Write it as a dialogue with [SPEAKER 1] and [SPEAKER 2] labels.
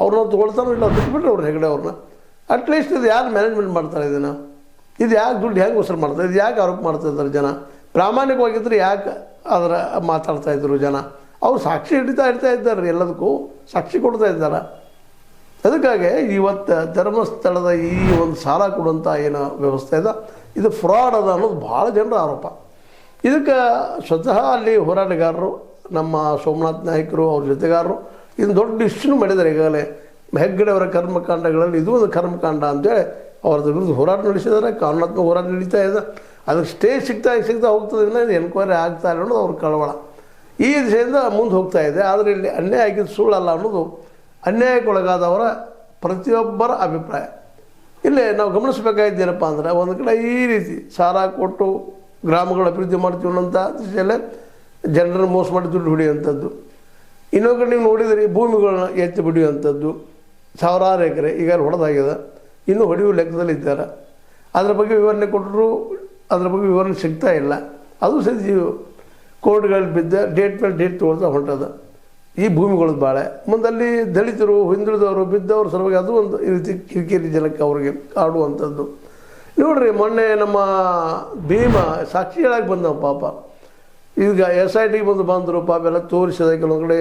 [SPEAKER 1] ಅವ್ರನ್ನ ತೊಗೊಳ್ತಾರೋ ಇಲ್ಲ ಬಿಟ್ಬಿಟ್ರೆ ಅವ್ರು ಹೆಗಡೆ ಅವ್ರನ್ನ. ಅಟ್ಲೀಸ್ಟ್ ಇದು ಯಾರು ಮ್ಯಾನೇಜ್ಮೆಂಟ್ ಮಾಡ್ತಾರೆ ಇದನ್ನು? ಇದು ಯಾಕೆ ದುಡ್ಡು ಹೆಂಗೆ ವಸೂಲು ಮಾಡ್ತಾರೆ? ಇದು ಯಾಕೆ ಆರೋಪ ಮಾಡ್ತಾಯಿದ್ದಾರೆ ಜನ? ಪ್ರಾಮಾಣಿಕವಾಗಿದ್ದರೆ ಯಾಕೆ ಅದರ ಮಾತಾಡ್ತಾಯಿದ್ರು ಜನ? ಅವ್ರು ಸಾಕ್ಷಿ ಹಿಡಿತಾ ಇದ್ದಾರೆ ರೀ, ಎಲ್ಲದಕ್ಕೂ ಸಾಕ್ಷಿ ಕೊಡ್ತಾ ಇದ್ದಾರೆ. ಅದಕ್ಕಾಗಿ ಇವತ್ತು ಧರ್ಮಸ್ಥಳದ ಈ ಒಂದು ಸಾಲ ಕೊಡುವಂಥ ಏನು ವ್ಯವಸ್ಥೆ ಇದೆ ಇದು ಫ್ರಾಡ್ ಅದ ಅನ್ನೋದು ಭಾಳ ಜನರ ಆರೋಪ. ಇದಕ್ಕೆ ಸ್ವತಃ ಅಲ್ಲಿ ಹೋರಾಟಗಾರರು, ನಮ್ಮ ಸೋಮನಾಥ್ ನಾಯ್ಕರು, ಅವ್ರ ಜೊತೆಗಾರರು ಇದನ್ನು ದೊಡ್ಡ ಇಶ್ಯೂ ಮಾಡಿದ್ದಾರೆ. ಈಗಾಗಲೇ ಹೆಗ್ಗಡೆ ಅವರ ಕರ್ಮಕಾಂಡಗಳಲ್ಲಿ ಇದು ಒಂದು ಕರ್ಮಕಾಂಡ ಅಂತೇಳಿ ಅವ್ರದ್ದು ವಿರುದ್ಧ ಹೋರಾಟ ನಡೆಸಿದ್ದಾರೆ. ಕಾನೂನಾತ್ಮಕ ಹೋರಾಟ ನಡೀತಾ ಇದೆ. ಅದಕ್ಕೆ ಸ್ಟೇ ಸಿಗ್ತಾ ಹೋಗ್ತದೆ, ಇದು ಎನ್ಕ್ವೈರಿ ಆಗ್ತಾ ಇಲ್ಲ ಅನ್ನೋದು ಅವ್ರ ಕಳವಳ. ಈ ದಿಶೆಯಿಂದ ಮುಂದೆ ಹೋಗ್ತಾ ಇದೆ. ಆದರೆ ಇಲ್ಲಿ ಅನ್ಯಾಯ ಆಗಿದ್ದು ಸುಳ್ಳಲ್ಲ ಅನ್ನೋದು ಅನ್ಯಾಯಕ್ಕೊಳಗಾದವರ ಪ್ರತಿಯೊಬ್ಬರ ಅಭಿಪ್ರಾಯ. ಇಲ್ಲೇ ನಾವು ಗಮನಿಸಬೇಕಾಗಿದ್ದೇನಪ್ಪ ಅಂದರೆ, ಒಂದು ಕಡೆ ಈ ರೀತಿ ಸಾಲ ಕೊಟ್ಟು ಗ್ರಾಮಗಳ ಅಭಿವೃದ್ಧಿ ಮಾಡ್ತೀವಿ ಅನ್ನೋಂಥ ದಿಶೆಯಲ್ಲೇ ಜನರನ್ನು ಮೋಸ ಮಾಡಿ ದುಡ್ಡು ಹೊಡೆಯುವಂಥದ್ದು. ಇನ್ನೊಂದು ಕಡೆ ನೀವು ನೋಡಿದರೆ ಭೂಮಿಗಳನ್ನ ಎತ್ತಿ ಬಿಡಿಯುವಂಥದ್ದು, ಸಾವಿರಾರು ಎಕರೆ ಈಗ ಹೊಡೆದಾಗಿದೆ, ಇನ್ನೂ ಹೊಡೆಯುವ ಲೆಕ್ಕದಲ್ಲಿದ್ದಾರೆ. ಅದರ ಬಗ್ಗೆ ವಿವರಣೆ ಕೊಟ್ಟರು, ಅದರ ಬಗ್ಗೆ ವಿವರಣೆ ಸಿಗ್ತಾ ಇಲ್ಲ. ಅದು ಸರಿ ಕೋರ್ಟ್ಗಳಲ್ಲಿ ಬಿದ್ದ ಡೇಟ್ ಮೇಲೆ ಡೇಟ್ ತೊಗೊಳ್ತಾ ಹೊಂಟದ ಈ ಭೂಮಿಗಳದ್ದು ಬಾಳೆ. ಮುಂದಲ್ಲಿ ದಲಿತರು, ಹಿಂದುಳಿದವರು, ಬಿದ್ದವರು ಸಲುವಾಗಿ ಅದು ಒಂದು ಈ ರೀತಿ ಕಿರಿಕಿರಿ ಜನಕ್ಕೆ ಅವ್ರಿಗೆ ಆಡುವಂಥದ್ದು. ನೋಡಿರಿ, ಮೊನ್ನೆ ನಮ್ಮ ಭೀಮ ಸಾಕ್ಷಿಗಳಾಗಿ ಬಂದವ ಪಾಪ. ಈಗ SITಗೆ ಬಂದರು ಪಾಪ ಎಲ್ಲ ತೋರಿಸಿದ ಕೆಲವೊಂದು ಕಡೆ